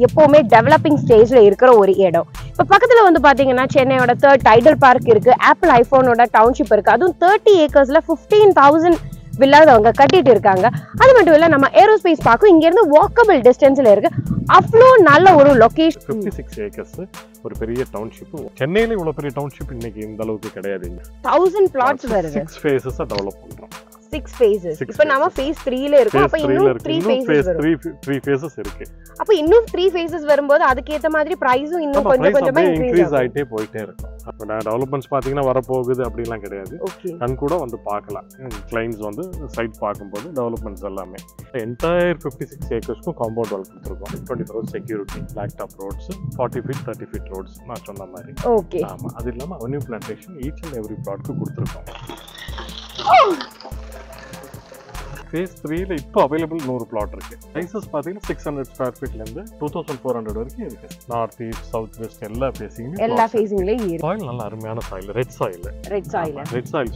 எப்பவுமே டெவலப்பிங் ஸ்டேஜ்ல இருக்கிற ஒரு இடம். இப்ப பக்கத்துல வந்து பாத்தீங்கன்னா சென்னையோட 3rd டைடல் பார்க் இருக்கு, ஆப்பிள் ஐபோனோட டவுன்ஷிப் இருக்கு. அதுவும் 30 ஏக்கர்ஸ்ல 15,000 வில்லாஸ் அவங்க கட்டிட்டு இருக்காங்க. அது மட்டும் இல்ல நம்ம ஏரோஸ்பேஸ் பார்க்கும் இங்க இருந்து வாக்கபிள் டிஸ்டன்ஸ்ல இருக்கு. அவ்வளோ நல்ல ஒரு லொகேஷன். 56 ஏக்கர்ஸ் ஒரு பெரிய டவுன்ஷிப். சென்னையில இவ்வளவு பெரிய டவுன்ஷிப் இன்னைக்கு இந்த அளவுக்கு கிடையாது. 1000 பிளாட்ஸ் வருது. 6 phases டெவலப் பண்றோம். 6 phases. இப்போ நாம phase 3ல இருக்கோம். அப்ப இன்னும் 3 phases வரும். 3 phases இருக்கு. அப்ப இன்னும் 3 phases வரும்போது அதுக்கு ஏத்த மாதிரி பிரைஸும் இன்னும் கொஞ்சம் கொஞ்சமா இன்கிரீஸ் ஆயிட்டே போயிட்டே இருக்கும். அப்ப டெவலப்மென்ட்ஸ் பாத்தீங்கன்னா வர போகுது அப்படிலாம் கிடையாது. கண் கூட வந்து பார்க்கலாம். கிளைண்ட்ஸ் வந்து சைட் பார்க்கும்போது டெவலப்மென்ட்ஸ் எல்லாமே என்டையர் 56 ஏக்கர்ஸ்க்கும் காம்பவுண்ட் வால் கொடுத்துருக்கோம். 24 security, black top roads, 40 feet 30 feet roads நான் சொன்ன மாதிரி. ஓகே. ஆமா, அது இல்லாம avenue plantation each and every ப்ளாட்க்கு கொடுத்துருக்கோம். Phase 3ல இப்போ அவைலபிள் 100 பிளாட் இருக்கு. சைஸஸ் பாத்தீங்கன்னா 600 ஸ்கொயர் ஃபீட்ல இருந்து 2400 வரைக்கும் இருக்கு. நார்த் ஈஸ்ட், சவுத் வெஸ்ட் எல்லா ஃபேசிங்லயும் இருக்கு. சாயில் நல்ல அருமையான சாயில், ரெட் சாயில்.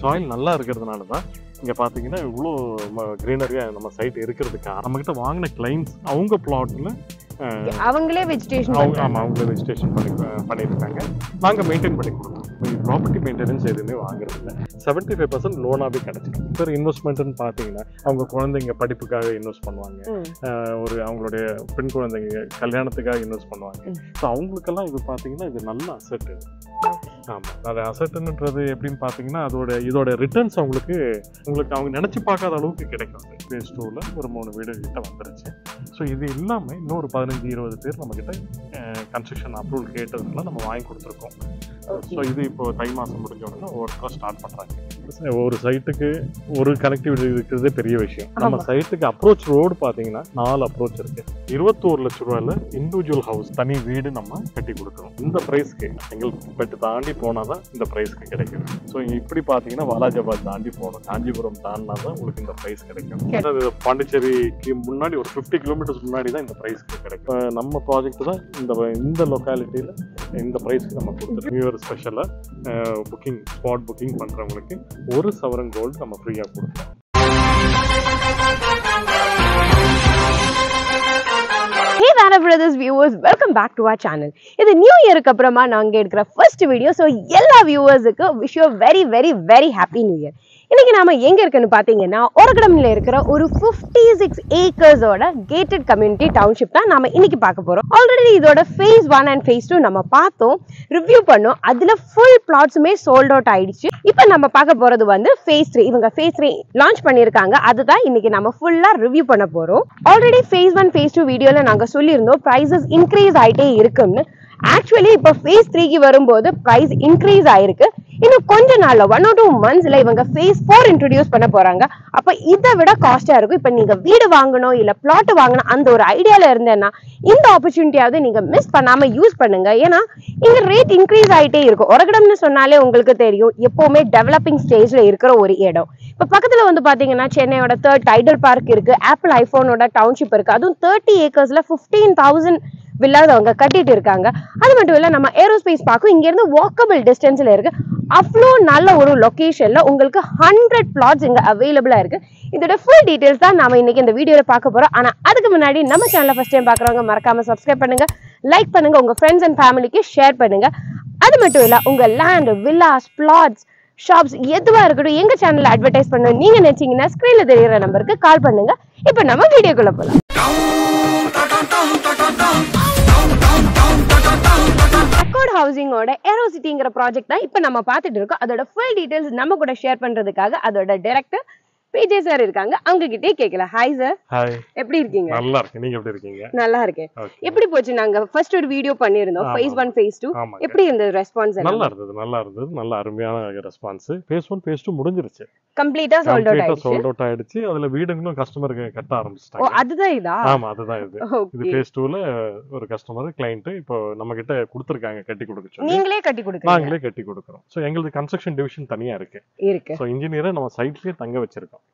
சாயில் நல்லா இருக்கிறதுனால தான் இங்க பாத்தீங்கன்னா இவ்வளோ கிரீனரியா நம்ம சைட் இருக்கிறதுக்கு நம்ம கிட்ட வாங்கின கிளைண்ட்ஸ் அவங்க பிளாட்ல அவங்களே வெஜிடேஷன் பண்ணிருக்காங்க. நாங்க மெயின்டைன் பண்ணி கொடுக்கணும். ப்ராப்பர்ட்டி மெயின்டெனன்ஸ் எதுவுமே வாங்குறது இல்லை. 75% லோனாவே கிடைச்சிடும். இப்போ இன்வெஸ்ட்மெண்ட்னு பார்த்தீங்கன்னா அவங்க குழந்தைங்க படிப்புக்காக இன்வெஸ்ட் பண்ணுவாங்க, ஒரு அவங்களுடைய பெண் குழந்தைங்க கல்யாணத்துக்காக இன்வெஸ்ட் பண்ணுவாங்க. ஸோ அவங்களுக்கெல்லாம் இது பார்த்தீங்கன்னா இது நல்ல அசெட். ஆமாம், அது அசெட்டுன்றது எப்படின்னு பார்த்தீங்கன்னா இதோட ரிட்டர்ன்ஸ் உங்களுக்கு அவங்க நினச்சி பார்க்காத அளவுக்கு கிடைக்கும். Phase 2ல ஒரு 3 வீடு கிட்ட வந்துருச்சு. ஸோ இது இல்லாமல் இன்னொரு 15-20 பேர் நம்மக்கிட்ட கன்ஸ்ட்ரக்ஷன் அப்ரூவல் கேட்டதுனால நம்ம வாங்கி கொடுத்துருக்கோம். ஸோ இது இப்போ தை மாதம் முடிஞ்ச உடனே ஒர்க்காக ஸ்டார்ட் பண்ணுறாங்க. ஒரு சைட்டுக்கு ஒரு கனெக்டிவிட்டி இருக்கிறதே பெரிய விஷயம். நம்ம சைட்டுக்கு அப்ரோச் ரோடு பார்த்தீங்கன்னா 4 அப்ரோச் இருக்கு. 21 லட்ச ரூபாயில் இண்டிவிஜுவல் ஹவுஸ் தனி வீடு நம்ம கட்டி கொடுக்குறோம். இந்த ப்ரைஸ்க்கு எங்களுக்கு தாண்டி போனால் தான் இந்த ப்ரைஸ்க்கு கிடைக்கும். ஸோ இப்படி பார்த்தீங்கன்னா வாலாஜாபாத் தாண்டி போகணும், காஞ்சிபுரம் தாண்டினா தான் உங்களுக்கு இந்த ப்ரைஸ் கிடைக்கும். பாண்டிச்சேரிக்கு முன்னாடி ஒரு 50 கிலோமீட்டர்ஸ் முன்னாடி தான் இந்த ப்ரைஸ்க்கு கிடைக்கும். நம்ம ப்ராஜெக்ட் தான் இந்த லொக்காலிட்டியில் இந்த ப்ரைஸ்க்கு நம்ம கொடுத்துருக்கோம். நியூ இயர் ஸ்பெஷலாக புக்கிங் ஸ்பாட் புக்கிங் பண்ணுறவங்களுக்கு 1 சவரன் கோல்டு நம்ம ஃப்ரீயாக கொடுப்போம். Hey Vana Brothers viewers, welcome back to our channel. இது நியூ இயருக்கு அப்புறமா நாங்க எடுக்கிற ஃபர்ஸ்ட் வீடியோ. ஸோ எல்லா வியூவர்ஸுக்கு wish you very very very happy new year. இன்னைக்கு நாம எங்க இருக்குன்னு பாத்தீங்கன்னா ஒரகடம்ல இருக்கிற ஒரு 56 ஏக்கர்ஸோட கேட்டட் கம்யூனிட்டி டவுன்ஷிப் தான் நாம இன்னைக்கு பார்க்க போறோம். ஆல்ரெடி இதோட phase 1 and phase 2 நம்ம பார்த்தோம், ரிவ்யூ பண்ணோம். அதுல ஃபுல் பிளாட்ஸுமே சோல்ட் அவுட் ஆயிடுச்சு. இப்போ நம்ம பார்க்க போறது வந்து phase 3. இவங்க phase 3 லான்ச் பண்ணிருக்காங்க. அதுதான் இன்னைக்கு நம்ம ஃபுல்லா ரிவ்யூ பண்ண போறோம். ஆல்ரெடி phase 1 phase 2 வீடியோல நாங்க சொல்லியிருந்தோம் பிரைசஸ் இன்க்ரீஸ் ஆயிட்டே இருக்குன்னு. ஆக்சுவலி இப்போ phase 3க்கு வரும்போது பிரைஸ் இன்க்ரீஸ் ஆயிருக்கு. இன்னும் கொஞ்ச நாள்ல 1 or 2 monthsல இவங்க phase 4 இன்ட்ரோடியூஸ் பண்ண போறாங்க. அப்ப இதை விட காஸ்டா இருக்கும். இப்ப நீங்க வீடு வாங்கணும் இல்ல பிளாட் வாங்கணும் அந்த ஒரு ஐடியால இருந்தேன்னா இந்த ஆப்பர்ச்சுனிட்டியாவது நீங்க மிஸ் பண்ணாம யூஸ் பண்ணுங்க. ஏன்னா இங்க ரேட் இன்க்ரீஸ் ஆயிட்டே இருக்கும். ஒரகடம்னு சொன்னாலே உங்களுக்கு தெரியும் எப்பவுமே டெவலப்பிங் ஸ்டேஜ்ல இருக்கிற ஒரு இடம். இப்ப பக்கத்துல வந்து பாத்தீங்கன்னா சென்னையோட 3rd டைடல் பார்க் இருக்கு, ஆப்பிள் ஐபோனோட டவுன்ஷிப் இருக்கு. அதுவும் 30 ஏக்கர்ஸ்ல 15,000 வில்லாஸ் அவங்க கட்டிட்டு இருக்காங்க. அது மட்டும் இல்ல நம்ம ஏரோஸ்பேஸ் பார்க்கும் இங்க இருந்து வாக்கபிள் டிஸ்டன்ஸ்ல இருக்கு. அவ்வளோ நல்ல ஒரு லொகேஷன்ல உங்களுக்கு 100 பிளாட்ஸ் இங்க அவைலபிளா இருக்கு. இதோட ஃபுல் டீடைல்ஸ் தான் நாம இன்னைக்கு இந்த வீடியோல பார்க்க போறோம். ஆனா அதுக்கு முன்னாடி நம்ம சேனலை ஃபர்ஸ்ட் டைம் பாக்குறவங்க மறக்காம சப்ஸ்கிரைப் பண்ணுங்க, லைக் பண்ணுங்க, உங்க ஃப்ரெண்ட்ஸ் அண்ட் ஃபேமிலிக்கு ஷேர் பண்ணுங்க. அது மட்டும் இல்ல உங்க லேண்ட், வில்லாஸ், பிளாட்ஸ், ஷாப்ஸ் எதுவா இருக்கட்டும் எங்க சேனல்ல அட்வர்டைஸ் பண்ணணும் நீங்க நினைச்சீங்கன்னா ஸ்கிரீன்ல தெரியுற நம்பருக்கு கால் பண்ணுங்க. இப்போ நம்ம வீடியோக்குள்ள போலாம். அக்கார்ட் ஹவுசிங்கோட ஏரோசிட்டிங்கிற ப்ராஜெக்ட் தான் இப்போ நம்ம பார்த்துட்டு இருக்கோம். அதோட ஃபுல் டீடைல்ஸ் நம்ம கூட ஷேர் பண்றதுக்காக அதோட டைரக்டர் பிஜே சார் இருக்காங்க. அவங்க கிட்டே கேட்கலாம். Hi sir. ஹாய், எப்படி இருக்கீங்க? நல்லா இருக்கேன். நீங்க எப்படி இருக்கீங்க? நல்லா இருக்கேன். எப்படி போச்சு? நாங்க ஃபர்ஸ்ட் ஒரு வீடியோ பண்ணிருந்தோம் phase 1 phase 2. எப்படி இருந்தது ரெஸ்பான்ஸ்? நல்லா இருந்தது. நல்ல அருமையான ரெஸ்பான்ஸ். phase 1 phase 2 முடிஞ்சிருச்சு. கம்ப்ளீட்டா சோல்ட் அவுட் ஆயிடுச்சு. அதுல வீடுங்களும் கஸ்டமருக்கு கட்ட ஆரம்பிச்சிட்டாங்க. ஓ, அதுதான் இதா? ஆமா, அதுதான் இது. இது phase 2ல ஒரு கஸ்டமர் கிளையன்ட் இப்போ நம்ம கிட்ட கொடுத்திருக்காங்க கட்டி கொடுக்க சொல்லி. நீங்களே கட்டி கொடுக்கறீங்க? நாங்களே கட்டி கொடுக்கறோம். சோ எங்களுக்கு கன்ஸ்ட்ரக்ஷன் டிவிஷன் தனியா இருக்கு. சோ இன்ஜினியரை நம்ம சைட்லயே தங்க வச்சிருக்கோம்.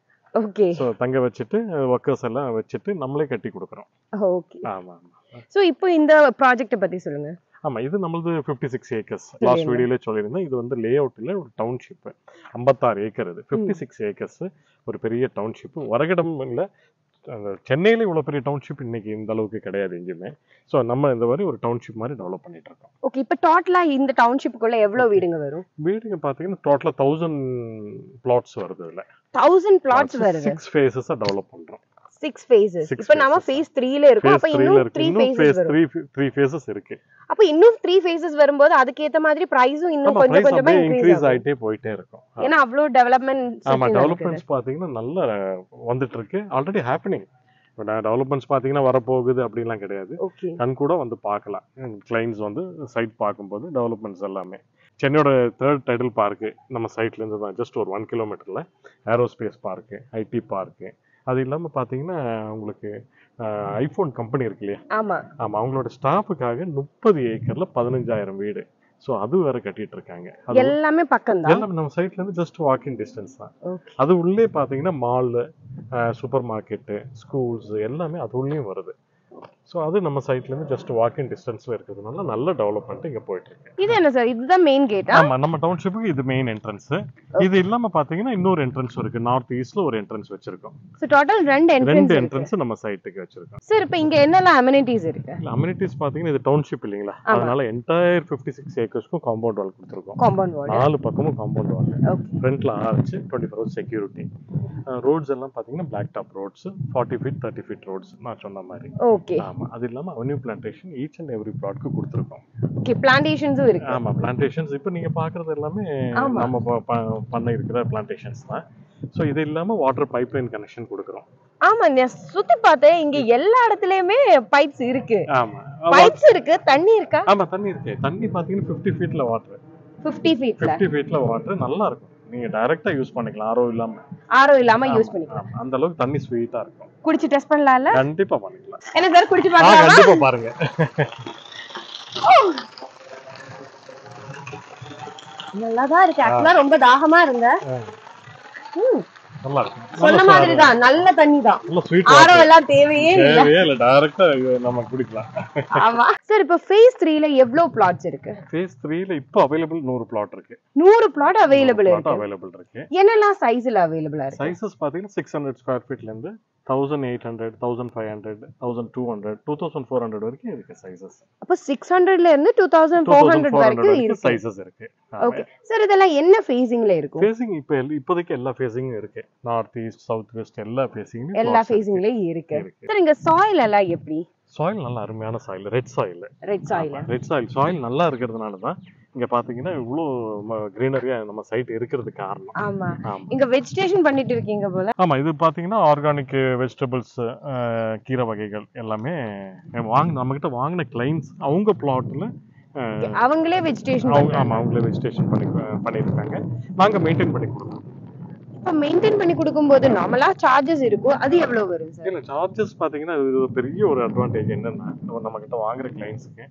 ஓகே. சோ தங்க வச்சிட்டு வர்க்கர்ஸ் எல்லாம் வச்சிட்டு நம்மளே கட்டி கொடுக்கறோம். ஓகே. ஆமா. சோ இப்போ இந்த ப்ராஜெக்ட்ட பத்தி சொல்லுங்க. ஆமா, இது நம்மளது 56 ஏக்கர்ஸ். லாஸ்ட் வீடியோல சொல்லியிருந்தேன். இது வந்து லே அவுட்ல ஒரு டவுன்ஷிப் 56 ஏக்கர். இது 56 ஏக்கர்ஸ் ஒரு பெரிய டவுன்ஷிப். ஒரகடம்ல சென்னையில இவ்வளவு பெரிய டவுன்ஷிப் இன்னைக்கு இந்த அளவுக்கு கிடையாது எங்கேயுமே. ஸோ நம்ம இந்த மாதிரி ஒரு டவுன்ஷிப் மாதிரி டெவலப் பண்ணிட்டு இருக்கோம். ஓகே, இப்போ டோட்டலா இந்த டவுன்ஷிப்புக்குள்ள எவ்வளவு வீடுங்க வரும்? வீடுங்க பாத்தீங்கன்னா டோட்டலா 1000 plots வருது. இதுல 1000 plots வருது. 6 phases டெவலப் பண்றோம். 6 phases. இப்போ நாம phase 3ல இருக்கோம். அப்ப இன்னும் 3 phases வரும். 3 phases இருக்கு. அப்ப இன்னும் 3 phases வரும்போது அதுக்கு ஏத்த மாதிரி பிரைஸும் இன்னும் கொஞ்சம் கொஞ்சமா இன்கிரீஸ் ஆயிட்டே போயிட்டே இருக்கும். ஏன்னா அவ்ளோ டெவலப்மென்ட் ஆமா, டெவலப்மென்ட்ஸ் பாத்தீங்கன்னா நல்லா வந்துட்டு இருக்கு. Already happening. டெவலப்மெண்ட்ஸ் பாத்தீங்கன்னா வரப்போகுது அப்படிலாம் கிடையாது. கண் கூட வந்து பார்க்கலாம். கிளைண்ட்ஸ் வந்து சைட் பார்க்கும்போது டெவலப்மெண்ட்ஸ் எல்லாமே. சென்னையோட 3rd டைட்டில் பார்க்கு நம்ம சைட்ல இருந்து தான் ஜஸ்ட் ஒரு 1 கிலோமீட்டர்ல ஏரோஸ்பேஸ் பார்க்கு, ஐடி பார்க்கு. அது இல்லாம பாத்தீங்கன்னா உங்களுக்கு ஐபோன் கம்பெனி இருக்கு இல்லையா? ஆமா, அவங்களோட ஸ்டாஃபுக்காக 30 ஏக்கர்ல 15000 வீடு. ஸோ அது வேற கட்டிட்டு இருக்காங்க. எல்லாமே பக்கம் தான். எல்லாமே நம்ம சைட்ல இருந்து ஜஸ்ட் வாக்கிங் டிஸ்டன்ஸ் தான். அது உள்ளே பாத்தீங்கன்னா மால், சூப்பர் மார்க்கெட்டு, ஸ்கூல்ஸ் எல்லாமே அது உள்ளேயும் வருது. ஸோ அது நம்ம சைட்ல இருந்து ஜஸ்ட் வாக்கிங் டிஸ்டன்ஸ்ல இருக்கிறதுனால நல்ல டெவலப்மெண்ட் இங்க போயிட்டு இருக்கு. இது என்ன சார், இதுதான் மெயின் கேட்? ஆமா, நம்ம டவுன்ஷிப்புக்கு இது மெயின் என்ட்ரன்ஸ். இது இல்லாம பாத்தீங்கன்னா இன்னொரு என்ட்ரன்ஸ் இருக்கு. நார்த் ஈஸ்ட்ல ஒரு என்ட்ரன்ஸ் வச்சிருக்கோம். சோ டோட்டல் 2 என்ட்ரன்ஸ் நம்ம சைட்டுக்கு வச்சிருக்கோம். சார் இப்போ இங்க என்னெல்லாம் அமெனிட்டிஸ் இருக்கு? அமெனிட்டிஸ் பாத்தீங்கன்னா இது டவுன்ஷிப் இல்லீங்களா, அதனால என்டையர் 56 ஏக்கர்ஸ்க்கும் காம்பவுண்ட் வால் கொடுத்திருக்கோம். காம்பவுண்ட் வால் 4 பக்கமும் காம்பவுண்ட் வால். ஃப்ரண்ட்ல ஆர்ச், 24 hours செக்யூரிட்டி. ரோட்ஸ் எல்லாம் பாத்தீங்கன்னா black top roads, 40 feet 30 feet roads நான் சொன்ன மாதிரி. ஓகே. ஆமா, அது இல்லாம avenue plantation each and every பிளாட்க்கு கொடுத்திருக்கோம். ஓகே, பிளான்டேஷன்ஸும் இருக்கு. ஆமா, பிளான்டேஷன்ஸ் இப்போ நீங்க பாக்குறது எல்லாமே நம்ம பண்ண இருக்கிற பிளான்டேஷன்ஸ் தான். சோ இது இல்லாம வாட்டர் பைப்லைன் கனெக்ஷன் கொடுக்கிறோம். ஆமா, நான் சுத்தி பார்த்தேன், இங்க எல்லா இடத்துலயுமே பைப்ஸ் இருக்கு. ஆமா, பைப்ஸ் இருக்கு. தண்ணி இருக்கா? ஆமா, தண்ணி இருக்கு. தண்ணி பாத்தீங்கன்னா 50 feetல வாட்டர். 50 feetல வாட்டர் நல்லா இருக்கும். நீங்க டைரக்டா யூஸ் பண்ணிக்கலாம். ஆரோ இல்லாம யூஸ் பண்ணிக்கலாம். அந்த அளவுக்கு தண்ணி ஸ்வீட்டா இருக்கும். குடிச்சு டெஸ்ட் பண்ணலாம்ல? கண்டிப்பா பண்ணிக்கலாம். என்ன சார், குடிச்சு பார்க்கலாமா? கண்டிப்பா பாருங்க. நல்லா தான் இருக்கு. ஆக்சுவலா ரொம்ப தாகமா இருங்க. நல்லா இருக்கு. சொன்ன மாதிரி தான், நல்ல தண்ணி தான். நல்ல ஸ்வீட். ஆரோ எல்லாம் தேவையே இல்ல, டைரக்டா நம்ம குடிக்கலாம். ஆமா சார். இப்போ phase 3ல எவ்வளவு plots இருக்கு? phase 3ல இப்போ அவேilable 100 plot இருக்கு. 100 plot அவேilable இருக்கு. என்னெல்லாம் சைஸ்ல அவேilable இருக்கு? சைஸஸ் பாத்தீங்கன்னா 600 ஸ்கொயர் ஃபீட்ல இருந்து 1800, 1500, 1200, 2400 வரைக்கும் இருக்கு சைஸஸ். அப்ப 600ல இருந்து 2400 வரைக்கும் இருக்கு சைஸஸ் இருக்கு. ஓகே சார், இதெல்லாம் என்ன ஃபேசிங்ல இருக்கும்? ஃபேசிங் இப்போதைக்கு எல்லா ஃபேசிங்கும் இருக்கு. நார்த் ஈஸ்ட், சவுத் வெஸ்ட் எல்லா ஃபேசிங்லயும் இருக்கு. சார் இங்க சாயில் எல்லாம் எப்படி? சாயில் நல்ல அருமையான சாயில், ரெட் சாயில். சாயில் நல்லா இருக்கிறதுனால தான் இங்க பாத்தீங்கன்னா இவ்ளோ கிரீனரியா நம்ம சைட் இருக்கிறதுக்கு காரணம். ஆமா, இங்க வெஜிடேஷன் பண்ணிட்டு இருக்கீங்க போல. ஆமா, இது பாத்தீங்கன்னா ஆர்கானிக் வெஜிடபிள்ஸ், கீரை வகைகள் எல்லாமே நம்ம கிட்ட வாங்கின கிளைண்ட்ஸ் அவங்க பிளாட்ல அவங்களே வெஜிடேஷன் அவங்களே வெஜிடேஷன் பண்ணிருக்காங்க. நாங்க மெயின்டைன் பண்ணி கொடுக்கறோம். இப்ப மெயின்டைன் பண்ணி கொடுக்கும்போது நார்மலா சார்ஜஸ் இருக்கும். அது எவ்வளவு வரும் சார்? இல்ல, சார்ஜஸ் பாத்தீங்கன்னா இது பெரிய ஒரு அட்வான்டேஜ் என்னன்னா, நம்ம கிட்ட வாங்குற கிளைண்ட்ஸ்க்கு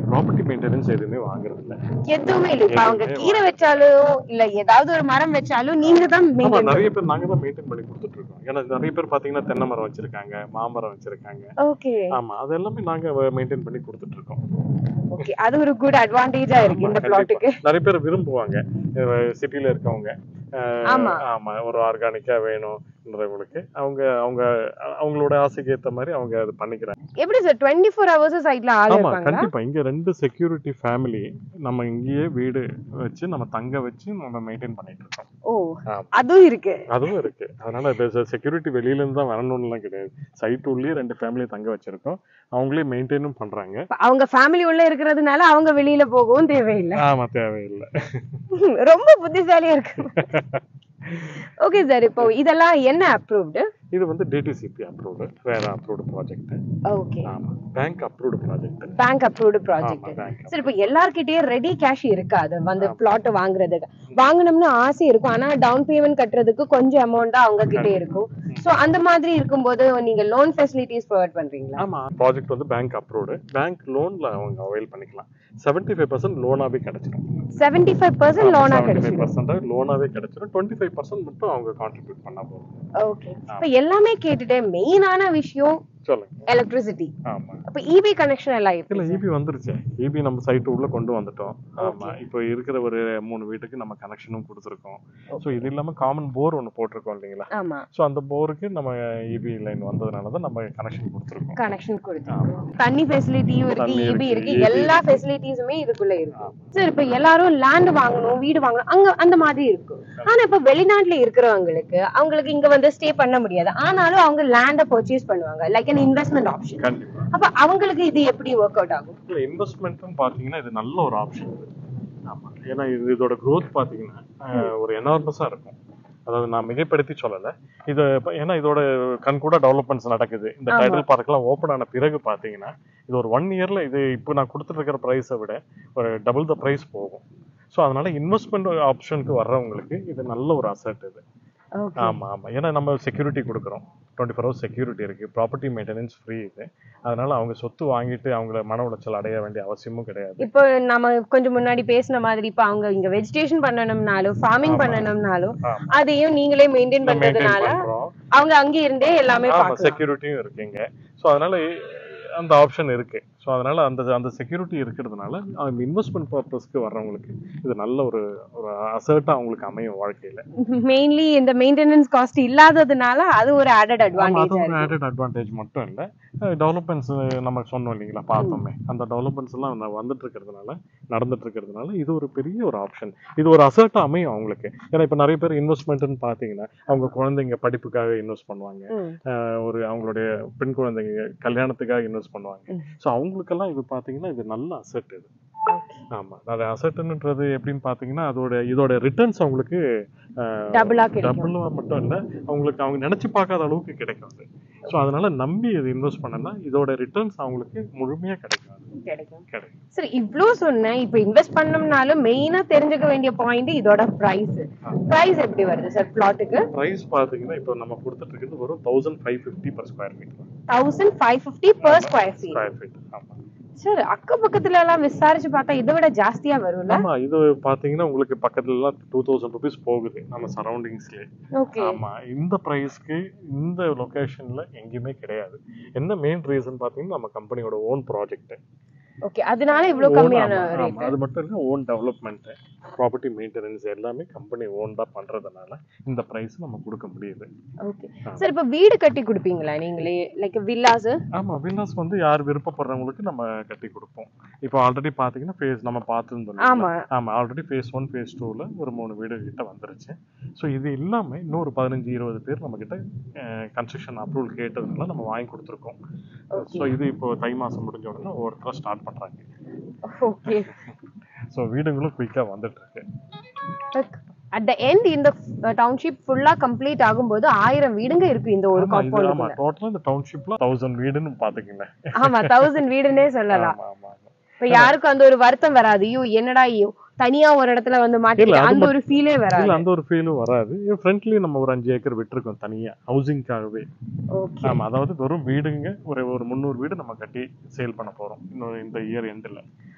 ப்ராப்பர்ட்டி மெயின்டெனன்ஸ் எதுவுமே வாங்குறது இல்ல. எதுவுமே இல்ல. இப்ப அவங்க கீரை வச்சாலும் இல்ல ஏதாவது ஒரு மரம் வச்சாலும் நீங்க தான் மெயின்டைன். நிறைய பேர் நாங்க தான் மெயின்டைன் பண்ணி கொடுத்துட்டு இருக்கோம். ஏன்னா நிறைய பேர் பாத்தீங்கன்னா தென்னை மரம் வச்சிருக்காங்க, மாமரம் வச்சிருக்காங்க. ஓகே. ஆமா, அது எல்லாமே நாங்க மெயின்டைன் பண்ணி கொடுத்துட்டு இருக்கோம். ஓகே, அது ஒரு குட் அட்வான்டேஜா இருக்கு இந்த பிளாட்டுக்கு. நிறைய பேர் விரும்புவாங்க சிட்டில இருக்கவங்க. ஆமா, ஒரு ஆர்கானிக்கா வேணும்ன்றவங்களுக்கு அவங்களோட ஆசைக்கு ஏத்த மாதிரி அவங்க அது பண்ணிக்கிறாங்க. எப்படி சார் 24 hours சைட்ல ஆள் இருப்பாங்க? கண்டிப்பா. இங்க 2 செக்யூரிட்டி ஃபேமிலி நம்ம இங்கேயே வீடு வச்சு நம்ம தங்க வச்சு நம்ம மெயின்டைன் பண்ணிட்டு இருக்கோம். ஓ, அதுவும் இருக்கு. அதனால செக்யூரிட்டி வெளியில இருந்து தான் வரணும்லாம் கிடையாது. சைட் உள்ளே 2 ஃபேமிலி தங்க வச்சிருக்கோம். அவங்களே மெயின்டைனும் பண்றாங்க. அவங்க ஃபேமிலி உள்ள இருக்கிறதுனால அவங்க வெளியில போகவும் தேவையில்லை. ஆமா, தேவையில்லை. ரொம்ப புத்திசாலியா இருக்கு. ஓகே சார், இப்போ இதெல்லாம் என்ன அப்ரூவ்டு? இது வந்து DTCP அப்ரூவ்டு, வேற அப்ரூவ்டு ப்ராஜெக்ட். ஓகே. ஆமா, bank approved project. Bank approved project. Sir இப்போ எல்லார்கிட்டயே ரெடி கேஷ் இருக்காது வந்து பிளாட் வாங்குறதுக்கு. வாங்கணும்னு ஆசை இருக்கும், ஆனா டவுன் பேமெண்ட் கட்டுறதுக்கு கொஞ்சம் அமௌண்ட் தான் அவங்க கிட்ட இருக்கும். சோ அந்த மாதிரி இருக்கும்போது நீங்க லோன் ஃபெசிலிட்டிஸ் ப்ரொவைட் பண்றீங்களா? ஆமா, ப்ராஜெக்ட் வந்து பேங்க் அப்ரூவ்டு. பேங்க் லோன்ல அவங்க அவைல் பண்ணிக்கலாம். 75% லோனாவே கிடைச்சிடும். 75% லோனா கிடைச்சிடும். 75% லோனாவே கிடைச்சிடும். 25% மட்டும் அவங்க கான்ட்ரிபியூட் பண்ணா போதும். ஓகே. இப்போ எல்லாமே கேட்டுட்டே மெயினான விஷயம் சொல்லுங்க. எலக்ட்ரிசிட்டி. ஆமா. அப்ப ஈபி கனெக்ஷன் எல்லாம் இல்ல ஈபி வந்துருச்சு. ஈபி நம்ம சைட் உள்ள கொண்டு வந்துட்டோம். ஆமா. இப்போ இருக்கிற ஒரு 3 வீட்டுக்கு நம்ம கனெக்ஷனும் கொடுத்துருக்கோம். சோ இது இல்லாம காமன் போர் ஒன்னு போட்டிருக்கோம் இல்லீங்களா? ஆமா. சோ அந்த போருக்கு நம்ம ஈபி லைன் வந்ததனால தான் நம்ம கனெக்ஷன் கொடுத்துருக்கோம். கனெக்ஷன் கொடுத்துருக்கோம். தண்ணி ஃபெசிலிட்டியும் இருக்கு, ஈபி இருக்கு, எல்லா ஃபெசிலிட்டிஸுமே இதுக்குள்ள இருக்கு. சார் இப்ப எல்லாரும் லேண்ட் வாங்கணும், வீடு வாங்கணும், அங்க அந்த மாதிரி இருக்கு. ஆனா இப்ப வெளிநாட்டுல இருக்கிறவங்களுக்கு அவங்களுக்கு இங்க வந்து ஸ்டே பண்ண முடியாது. ஆனாலும் அவங்க லேண்ட பர்ச்சேஸ் பண்ணுவாங்க, லைக் an இன்வெஸ்ட்மெண்ட் ஆப்ஷன். கண்டிப்பா. அப்ப அவங்களுக்கு இது எப்படி ஒர்க் அவுட் ஆகும்? இல்ல இன்வெஸ்ட்மெண்ட்னு பாத்தீங்கன்னா இது நல்ல ஒரு ஆப்ஷன். ஆமா. ஏன்னா இதோட growth பாத்தீங்கன்னா ஒரு எனார்மஸா இருக்கும். அதாவது நான் மிகைப்படுத்தி சொல்லல. இது ஏன்னா இதோட கண்கூட டெவலப்மெண்ட்ஸ் நடக்குது. இந்த டைட்டில் பார்க்லாம் ஓபன் ஆன பிறகு பாத்தீங்கன்னா இது ஒரு 1 இயர்ல இது இப்போ நான் கொடுத்துட்டு இருக்கிற பிரைஸை விட ஒரு டபுள் த பிரைஸ் போகும். ஸோ அதனால இன்வெஸ்ட்மெண்ட் ஆப்ஷனுக்கு வர்றவங்களுக்கு இது நல்ல ஒரு அசெட் இது. ஆமா ஆமா. ஏன்னா நம்ம செக்யூரிட்டி கொடுக்குறோம், 24 hours செக்யூரிட்டி இருக்கு, ப்ராப்பர்ட்டி மெயின்டெனன்ஸ் ஃப்ரீ இது. அதனால அவங்க சொத்து வாங்கிட்டு அவங்கள மன உளைச்சல் அடைய வேண்டிய அவசியமும் கிடையாது. இப்போ நம்ம கொஞ்சம் முன்னாடி பேசின மாதிரி இப்ப அவங்க இங்க வெஜிடேஷன் பண்ணணும்னாலும் ஃபார்மிங் பண்ணணும்னாலும் அதையும் நீங்களே மெயின்டைன் பண்றதுனால அவங்க அங்க இருந்தே எல்லாமே பார்க்கலாம். செக்யூரிட்டியும் இருக்குங்க. ஸோ அதனால அந்த ஆப்ஷன் இருக்கு. ஸோ அதனால அந்த செக்யூரிட்டி இருக்கிறதுனால அவங்க இன்வெஸ்ட்மெண்ட் பர்பஸ்க்கு வர்றவங்களுக்கு இது நல்ல ஒரு அசர்ட்டா அவங்களுக்கு அமையும் வாழ்க்கையில. மெயின்லி இந்த மெயின்டெனன்ஸ் காஸ்ட் இல்லாததுனால அது ஒரு ஆடட் அட்வான்டேஜ். அது ஒரு ஆடட் அட்வான்டேஜ் மட்டும் இல்ல, டெவலப்மெண்ட்ஸ் நம்ம சொன்னோம் இல்லைங்களா, பார்த்தோமே அந்த டெவலப்மெண்ட்ஸ் எல்லாம் வந்துட்டு இருக்கிறதுனால நடந்துட்டு இருக்கிறதுனால இது ஒரு பெரிய ஒரு ஆப்ஷன். இது ஒரு அசர்ட்டா அமையும் அவங்களுக்கு. ஏன்னா இப்ப நிறைய பேர் இன்வெஸ்ட்மெண்ட்னு பாத்தீங்கன்னா அவங்க குழந்தைங்க படிப்புக்காக இன்வெஸ்ட் பண்ணுவாங்க, ஒரு அவங்களுடைய பெண் குழந்தைங்க கல்யாணத்துக்காக இன்வெஸ்ட் பண்ணுவாங்க. ஸோ அவங்களுக்கெல்லாம் இது பாத்தீங்கன்னா இது நல்ல அசெட் இது. ஆமா. அது அசெட்ன்றது எப்படின்னு பாத்தீங்கன்னா இதோட ரிட்டர்ன்ஸ் அவங்களுக்கு டபுளா மட்டும் இல்ல, அவங்களுக்கு அவங்க நினைச்சு பார்க்காத அளவுக்கு கிடைக்கும் அது. ஸோ அதனால நம்பி இது இன்வெஸ்ட் பண்ணனா இதோட ரிட்டர்ன்ஸ் அவங்களுக்கு முழுமையா கிடைக்கும். சரி, இவ்ளோ சொன்னேன். இப்போ இன்வெஸ்ட் பண்ணனும்னாலும் மெயினா தெரிஞ்சுக்க வேண்டிய பாயிண்ட் இதோட பிரைஸ். பிரைஸ் எப்படி வருது சார் பிளாட்டுக்கு? பிரைஸ் பாத்தீங்கன்னா இப்போ நம்ம கொடுத்துட்டு இருக்கிறது ஒரு 1550 per square feet. 1550 per square feet. ஆமா சார். அக்க பக்கத்துல எல்லாம் விசாரிச்சு பார்த்தா இதை விட ஜாஸ்தியா வரும்ல? ஆமா. இது பாத்தீங்கன்னா உங்களுக்கு பக்கத்துல எல்லாம் 2000 rupees போகுது நம்ம சரௌண்டிங்ஸ்லயே. ஆமா. இந்த பிரைஸ்க்கு இந்த லொகேஷன்ல எங்கேயுமே கிடையாது. என்ன மெயின் ரீசன் பாத்தீங்கன்னா நம்ம கம்பெனியோட ஓன் ப்ராஜெக்ட். ஓகே, அதனால இவ்வளவு கம்மியான ரேட். அது மட்டும் இல்ல, ஓன் டெவலப்மெண்ட், ப்ராப்பர்ட்டி மெயின்டெனன்ஸ் எல்லாமே கம்பெனி ஓன் தான் பண்றதுனால இந்த பிரைஸ் நம்ம கொடுக்க முடியுது. Okay sir. இப்ப வீடு கட்டி கொடுப்பீங்களா நீங்களே, லைக் வில்லாஸ்? ஆமா. வில்லாஸ் வந்து யார் விருப்பப்படுறவங்களுக்கு நம்ம கட்டி கொடுப்போம். இப்போ ஆல்ரெடி பாத்தீங்கன்னா ஃபேஸ் நம்ம பார்த்துருந்தோம். ஆமா. ஆல்ரெடி ஃபேஸ் 1 ஃபேஸ் 2ல ஒரு 3 வீடு கிட்ட வந்துருச்சு. ஸோ இது இல்லாம இன்னொரு 15-20 பேர் நம்ம கிட்ட கன்ஸ்ட்ரக்ஷன் அப்ரூவல் கேட்டதுனால நம்ம வாங்கி கொடுத்துருக்கோம். ஸோ இது இப்போ தை மாசம் முடிஞ்ச உடனே ஒவ்வொருத்தரும் ஸ்டார்ட் பண்றாங்க. ஓகே. ஸோ வீடுங்களும் குயிக்கா வந்துட்டு இருக்கு. அட் தி எண்ட் இந்த டவுன்ஷிப் ஃபுல்லா கம்ப்ளீட் ஆகும்போது 1000 வீடுங்க இருக்கு இந்த ஒரு காம்பவுண்ட்ல. ஆமா. டோட்டலா இந்த டவுன்ஷிப்ல 1000 வீடுன்னு பாத்தீங்கன்னா. ஆமா, 1000 வீடுனே சொல்லலாம். இப்ப யாருக்கும் அந்த ஒரு வருத்தம் வராது, ஐயோ என்னடா தனியா ஒரு இடத்துல வந்து மாட்டிட்டு அந்த ஒரு ஃபீலே வராது. இல்ல அந்த ஒரு ஃபீலும் வராது. ஃப்ரண்ட்லி நம்ம ஒரு 5 ஏக்கர் விட்டுருக்கோம் தனியா ஹவுசிங்காகவே. ஆமா. அதாவது வெறும் வீடுங்க ஒரு 300 வீடு நம்ம கட்டி சேல் பண்ண போறோம் இன்னும் இந்த இயர் எண்ட்ல.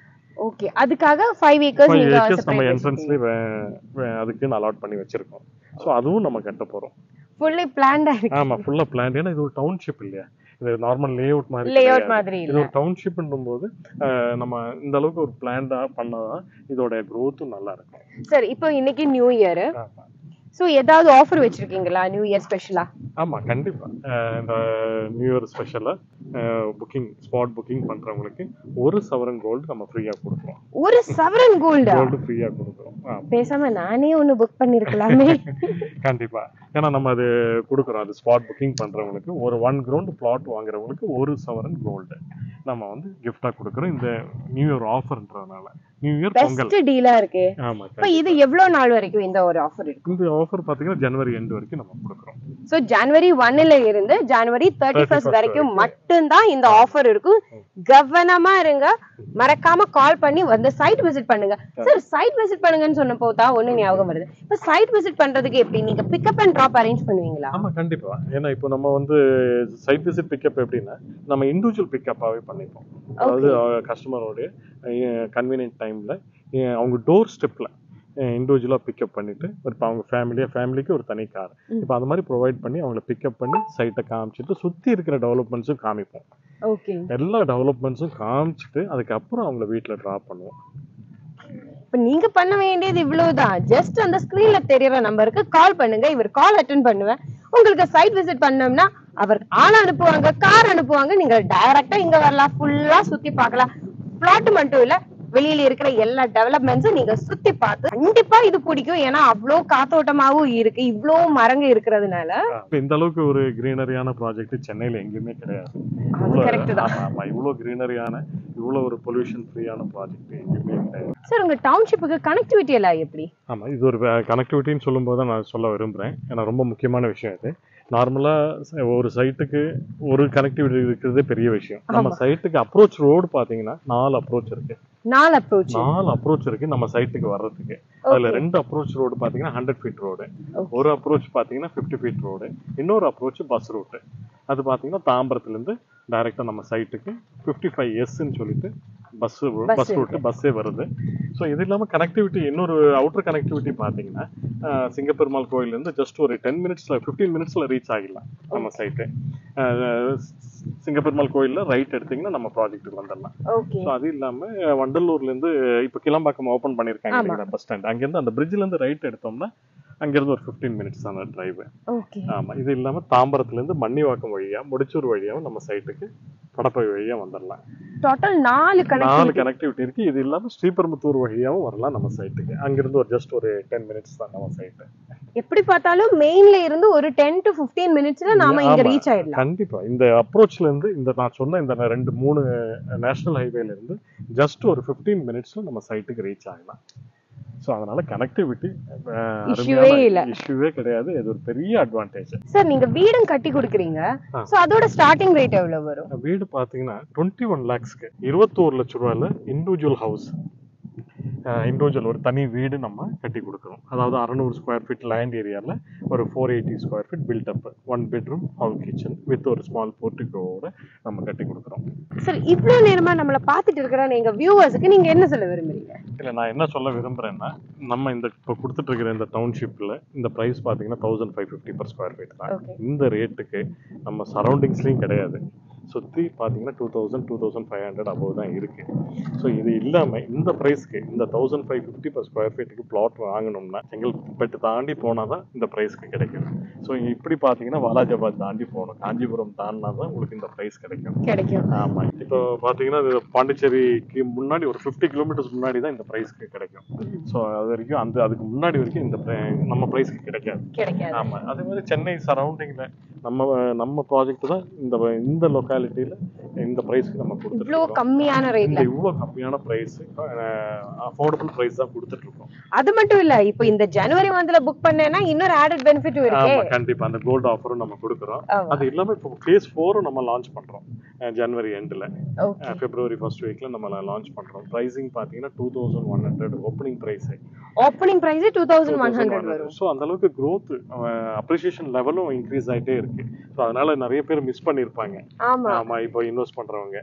ஓகே. அதுக்காக 5 ஏக்கர்ஸ் நீங்க நம்ம என்ட்ரன்ஸ்லயே அதுக்கு அலாட் பண்ணி வச்சிருக்கோம். சோ அதுவும் நம்ம கட்ட போறோம். ஃபுல்லி பிளான்டா இருக்கு. ஆமா, ஃபுல்லா பிளான்ட். ஏன்னா இது ஒரு டவுன்ஷிப் இல்லையா, இது நார்மல் லேஅவுட் மாதிரி இல்ல. இது ஒரு டவுன்ஷிப்ன்னும் போது நம்ம இந்த அளவுக்கு ஒரு பிளான்டா பண்ணாதான் இதோட growth நல்லா இருக்கும். சரி, இப்போ இன்னைக்கு நியூ இயர். சோ ஏதாவது ஆஃபர் வச்சிருக்கீங்களா நியூ இயர் ஸ்பெஷலா? ஆமா, கண்டிப்பா. இந்த நியூ இயர் ஸ்பெஷலா புக்கிங், ஸ்பாட் புக்கிங் பண்றவங்களுக்கு 1 சவரன் கோல்டு நம்ம ஃப்ரீயா கொடுக்கிறோம். 1 சவரன் கோல்டு ஃப்ரீயா கொடுக்கிறோம். பேசாம நானே ஒன்னு புக் பண்ணிருக்கலாமே. கண்டிப்பா. ஏன்னா நம்ம அது கொடுக்குறோம். அது ஸ்பாட் புக்கிங் பண்றவங்களுக்கு ஒரு 1 கிரவுண்ட் பிளாட் வாங்குறவங்களுக்கு 1 சவரன் கோல்டு நம்ம வந்து கிஃப்டா கொடுக்குறோம் இந்த நியூ இயர் ஆஃபர்ன்றதுனால. நியூ இயர் பொங்கல் பெஸ்ட் டீலா இருக்கு. ஆமா. இப்போ இது எவ்வளவு நாள் வரைக்கும் இந்த ஒரு ஆஃபர் இருக்கு? இந்த ஆஃபர் பாத்தீங்கன்னா ஜனவரி எண்ட் வரைக்கும் நம்ம கொடுக்குறோம். சோ ஜனவரி 1ல இருந்து ஜனவரி 31 வரைக்கும் மட்டும் தான் இந்த ஆஃபர் இருக்கும். கவனமா இருங்க. மறக்காம கால் பண்ணி வந்து சைட் விசிட் பண்ணுங்க. சார், சைட் விசிட் பண்ணுங்கன்னு சொன்னப்போ தான் ஒண்ணு ஞாபகம் வருது. இப்ப சைட் விசிட் பண்றதுக்கு எப்படி நீங்க பிக்கப் அண்ட் டிராப் அரேஞ்ச் பண்ணுவீங்களா? ஆமா, கண்டிப்பா. ஏன்னா இப்போ நம்ம வந்து சைட் விசிட் பிக்கப் எப்படின்னா நம்ம இண்டிவிஜுவல் பிக்கப்பாவே பண்ணிப்போம். அதாவது கஸ்டமரோட கன்வீனியன்ட் டைம்ல அவங்க டோர் ஸ்டெப்ல இண்டிவிஜுவலாக பிக்கப் பண்ணிட்டு இப்போ அவங்க ஃபேமிலிக்கு ஒரு தனி கார் இப்போ அந்த மாதிரி ப்ரொவைட் பண்ணி அவங்கள பிக்கப் பண்ணி சைட்டை காமிச்சிட்டு சுற்றி இருக்கிற டெவலப்மெண்ட்ஸும் காமிப்போம். எல்லா டெவலப்மெண்ட்ஸும் காமிச்சிட்டு அதுக்கப்புறம் அவங்கள வீட்டில் ட்ராப் பண்ணுவோம். இப்ப நீங்க பண்ண வேண்டியது இவ்வளவுதான். ஜஸ்ட் அந்த ஸ்கிரீன்ல தெரியற நம்பருக்கு கால் பண்ணுங்க. இவர் கால் அட்டென்ட் பண்ணுவேன். உங்களுக்கு சைட் விசிட் பண்ணோம்னா அவர் ஆள் அனுப்புவாங்க, கார் அனுப்புவாங்க. நீங்க டைரக்டா இங்க வரலாம், ஃபுல்லா சுத்தி பார்க்கலாம். பிளாட் மட்டும் இல்ல, வெளியில இருக்கிற எல்லா டெவலப்மெண்ட்ஸும் நீங்க சுத்தி பார்த்து கண்டிப்பா இது பிடிக்கும். ஏன்னா அவ்வளவு காத்தோட்டமாவும் இருக்கு, இவ்வளவு மரங்க இருக்கிறதுனால. இந்த அளவுக்கு ஒரு கிரீனரியான ப்ராஜெக்ட் சென்னையில எங்கேயுமே கிடையாது. இவ்வளவு கிரீனரியான, இவ்வளவு ஒரு பொல்யூஷன் ஃப்ரீயான ப்ராஜெக்ட் எங்கேயுமே கிடையாது. சார், உங்க டவுன்ஷிப்புக்கு கனெக்டிவிட்டி எல்லாம் எப்படி? ஆமா, இது ஒரு கனெக்டிவிட்டின்னு சொல்லும்போது தான் நான் சொல்ல விரும்புறேன். ஏன்னா ரொம்ப முக்கியமான விஷயம் இது. நார்மலா ஒரு சைட்டுக்கு ஒரு கனெக்டிவிட்டி இருக்கிறதே பெரிய விஷயம். நம்ம சைட்டுக்கு அப்ரோச் ரோடு பாத்தீங்கன்னா 4 அப்ரோச் இருக்கு. 4 அப்ரோச் இருக்கு நம்ம சைட்டுக்கு வர்றதுக்கு. அதுல 2 அப்ரோச் ரோடு பாத்தீங்கன்னா 100 ஃபீட் ரோடு, ஒரு அப்ரோச் பாத்தீங்கன்னா 50 ஃபீட் ரோடு, இன்னொரு அப்ரோச் பஸ் ரூட். அது பாத்தீங்கன்னா தாம்பரத்துல இருந்து டைரக்டா நம்ம சைட்டுக்கு 55S சொல்லிட்டு பஸ் ரூட் பஸ்ஸே வருது. ஸோ இது இல்லாமல் கனெக்டிவிட்டி, இன்னொரு அவுட்டர் கனெக்டிவிட்டி பார்த்தீங்கன்னா சிங்கப்பெருமாள் கோயிலேருந்து ஜஸ்ட் ஒரு 15 மினிட்ஸில் ரீச் ஆகிடலாம் நம்ம சைட்டு. சிங்கப்பெருமாள் கோயிலில் ரைட் எடுத்தீங்கன்னா நம்ம ப்ராஜெக்ட்டுக்கு வந்துடலாம். ஸோ அது இல்லாமல் வண்டலூர்லேருந்து இப்போ கிளம்பாக்கம் ஓப்பன் பண்ணியிருக்காங்க பஸ் ஸ்டாண்ட், அங்கேருந்து அந்த பிரிட்ஜிலேருந்து ரைட் எடுத்தோம்னா அங்கேருந்து ஒரு 15 மினிட்ஸ் தான் டிரைவு. ஆமாம், இது இல்லாமல் தாம்பரத்துலேருந்து மண்ணிவாக்கம் வழியாக முடிச்சூர் வழியாகவும் நம்ம சைட்டுக்கு படப்பை வழியாக வந்துடலாம். டோட்டல் 4 கனெக்டிவிட்டி இருக்கு. இது இல்லாமல் ஸ்ரீபெரும்புத்தூர் வழியாகவும் வரலாம் நம்ம சைட்டுக்கு. அங்கிருந்து ஒரு ஜஸ்ட் ஒரு 10 மினிட்ஸ் தான் நம்ம சைட்டு. எப்படி பார்த்தாலும் மெயின்ல இருந்து ஒரு 10 to 15 மினிட்ஸ்ல நாம இங்க ரீச் ஆயிடலாம். கண்டிப்பா இந்த அப்ரோச்ல இருந்து இந்த நான் சொன்ன இந்த 2-3 நேஷனல் ஹைவேல இருந்து ஜஸ்ட் ஒரு 15 மினிட்ஸ்ல நம்ம சைட்டுக்கு ரீச் ஆகலாம். ஸோ அதனால கனெக்டிவிட்டி இஷ்யூவே கிடையாது. இது ஒரு பெரிய அட்வான்டேஜ். சார், நீங்க வீடும் கட்டி கொடுக்குறீங்க. ஸோ அதோட ஸ்டார்டிங் ரேட் எவ்வளவு வரும்? வீடு பாத்தீங்கன்னா 21 lakhsக்கு 21 லட்சம் ரூபாயில இண்டிவிஜுவல் ஹவுஸ், இண்டிவிஜுவல் ஒரு தனி வீடு நம்ம கட்டி கொடுக்குறோம். அதாவது 600 ஸ்கொயர் ஃபீட் லேண்ட் ஏரியாவில் ஒரு 480 square feet built up 1 bedroom house kitchen with ஒரு ஸ்மால் போர்ட்டிகோட நம்ம கட்டி கொடுக்குறோம். சார், இவ்வளோ நேரமா நம்மளை பார்த்துட்டு இருக்கிற எங்க வியூவர்ஸுக்கு நீங்க என்ன சொல்ல விரும்புறீங்க? இல்லை, நான் என்ன சொல்ல விரும்புறேன்னா, நம்ம இந்த இப்போ கொடுத்துட்டு இருக்கிற இந்த டவுன்ஷிப்பில் இந்த ப்ரைஸ் பார்த்தீங்கன்னா 1550 per ஸ்கொயர் ஃபீட் தான். இந்த ரேட்டுக்கு நம்ம சரௌண்டிங்ஸ்லையும் கிடையாது. சுற்றி பார்த்தீங்கன்னா 2500 above தான் இருக்கு. ஸோ இது இல்லாமல் இந்த ப்ரைஸ்க்கு இந்த 1550 per ஸ்கொயர் ஃபீட்டுக்கு பிளாட் வாங்கணும்னா செங்கல்பட்டு தாண்டி போனால் தான் இந்த ப்ரைஸ்க்கு கிடைக்கும். ஸோ இப்படி பார்த்தீங்கன்னா வாலாஜாபாத் தாண்டி போகணும், காஞ்சிபுரம் தாண்டினா தான் உங்களுக்கு இந்த ப்ரைஸ் கிடைக்கும். ஆமாம், இப்போ பார்த்தீங்கன்னா பாண்டிச்சேரிக்கு முன்னாடி ஒரு 50 கிலோமீட்டர்ஸ் முன்னாடி தான் இந்த ப்ரைஸ்க்கு கிடைக்கும். ஸோ அது வரைக்கும் அதுக்கு முன்னாடி வரைக்கும் இந்த நம்ம ப்ரைஸ்க்கு கிடைக்காது. ஆமாம், அதே மாதிரி சென்னை சரௌண்டிங்கில் நம்ம ப்ராஜெக்ட் தான் இந்த லொக்காலிட்டியில இந்த பிரைஸ்க்கு நம்ம கொடுத்துட்டு இவ்வளவு கம்மியான ரேட்ல, இவ்வளவு கம்மியான பிரைஸ், அஃபோர்டபிள் பிரைஸ் தான் கொடுத்துட்டு இருக்கோம். அது மட்டும் இல்ல, இப்போ இந்த ஜனவரி மந்த்ல புக் பண்ணேன்னா இன்னொரு ஆடட் பெனிஃபிட் இருக்கு. ஆமா, கண்டிப்பா அந்த கோல்ட் ஆஃபரும் நம்ம கொடுக்குறோம். அது இல்லாம இப்போ ஃபேஸ் 4 நம்ம லான்ச் பண்றோம் ஜனவரி எண்ட்ல. பிப்ரவரி ஃபர்ஸ்ட் வீக்ல நம்ம லான்ச் பண்றோம். பிரைசிங் பாத்தீங்கன்னா 2100 ஓப்பனிங் பிரைஸ். 2100 வரும். சோ அந்த அளவுக்கு growth அப்ரிசியேஷன் லெவலும் இன்க்ரீஸ் ஆயிட்டே இருக்கு. சோ அதனால நிறைய பேர் மிஸ் பண்ணிருப்பாங்க. ஆமா, இப்போ இன்வெஸ்ட் பண்றவங்க,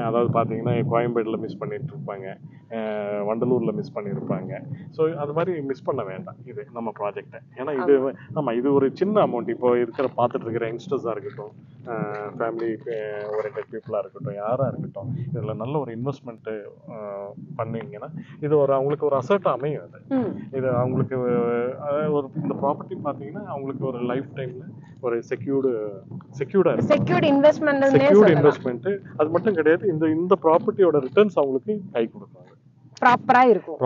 அதாவது பாத்தீங்கன்னா கோயம்பேடுல மிஸ் பண்ணிட்டு இருப்பாங்க, வண்டலூர்ல மிஸ் பண்ணிருப்பாங்க. ஸோ அது மாதிரி மிஸ் பண்ண வேண்டாம் இது நம்ம ப்ராஜெக்டை. ஏன்னா இது ஒரு சின்ன அமௌண்ட். இப்போ பார்த்துட்டு இருக்கிற யங்ஸ்டர்ஸாக இருக்கட்டும், ஃபேமிலி ஓரியன்டட் பீப்புளாக இருக்கட்டும், யாராக இருக்கட்டும், இதில் நல்ல ஒரு இன்வெஸ்ட்மெண்ட்டு பண்ணீங்கன்னா இது அவங்களுக்கு ஒரு அசட்டாக அமையும். இது அவங்களுக்கு இந்த ப்ராப்பர்ட்டி பார்த்தீங்கன்னா அவங்களுக்கு ஒரு லைஃப் டைம்ல ஒரு செக்யூர்டு இன்வெஸ்ட்மெண்ட். அது மட்டும் கிடையாது, இந்த ப்ராப்பர்ட்டியோட ரிட்டர்ன்ஸ் அவங்களுக்கு கை கொடுப்பாங்க, ப்ராப்பரா இருக்கும்.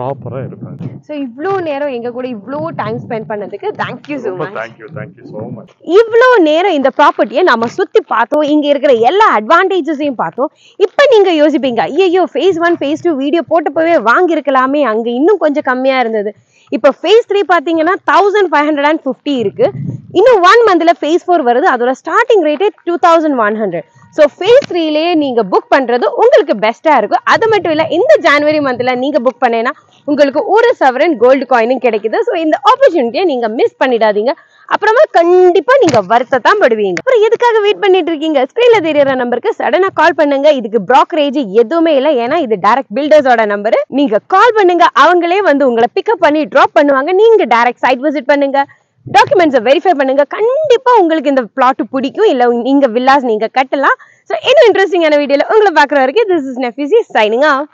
சோ இவ்ளோ நேரம் எங்க கூட இவ்ளோ டைம் ஸ்பெண்ட் பண்ணதுக்கு thank you so much. thank you so much. இவ்ளோ நேரம் இந்த ப்ராப்பர்ட்டியை நாம சுத்தி பார்த்தோம், இங்க இருக்கிற எல்லா அட்வான்டேஜஸையும் பார்த்தோம். இப்போ நீங்க யோசிப்பீங்க, ஐயோ phase 1 phase 2 வீடியோ போட்டப்பவே வாங்கி இருக்கலாமே, அங்க இன்னும் கொஞ்சம் கம்மியா இருந்தது. இப்போ phase 3 பாத்தீங்கன்னா 1550 இருக்கு. இன்னும் 1 மந்த்ல phase 4 வருது. அதோட ஸ்டார்டிங் ரேட்டே 2100. ஸோ phase 3லயே நீங்க புக் பண்றது உங்களுக்கு பெஸ்டா இருக்கும். அது மட்டும் இல்ல, இந்த ஜனவரி மந்த்ல நீங்க புக் பண்ணேன்னா உங்களுக்கு 1 சவரன் கோல்டு காயினும் கிடைக்குது. ஸோ இந்த ஆப்பர்ச்சுனிட்டியை நீங்க மிஸ் பண்ணிடாதீங்க. அப்புறமா கண்டிப்பா நீங்க வருத்தத்தான் படுவீங்க. அப்புறம் எதுக்காக வெயிட் பண்ணிட்டு இருக்கீங்க? ஸ்கிரீன்ல தெரியற நம்பருக்கு சடனா கால் பண்ணுங்க. இதுக்கு ப்ரோக்கரேஜ் எதுவுமே இல்லை, ஏன்னா இது டைரக்ட் பில்டர்ஸோட நம்பர். நீங்க கால் பண்ணுங்க, அவங்களே வந்து உங்களை பிக்கப் பண்ணி டிராப் பண்ணுவாங்க. நீங்க டைரக்ட் சைட் விசிட் பண்ணுங்க, டாக்குமெண்ட்ஸை வெரிஃபை பண்ணுங்க. கண்டிப்பா உங்களுக்கு இந்த பிளாட் பிடிக்கும். இல்ல நீங்க வில்லாஸ் நீங்க கட்டலாம். ஸோ இன்னும் இன்ட்ரெஸ்டிங்கான வீடியோல உங்களை பார்க்குற வரைக்கும் திஸ் இஸ் நெஃபிசி சைனிங் ஆஃப்.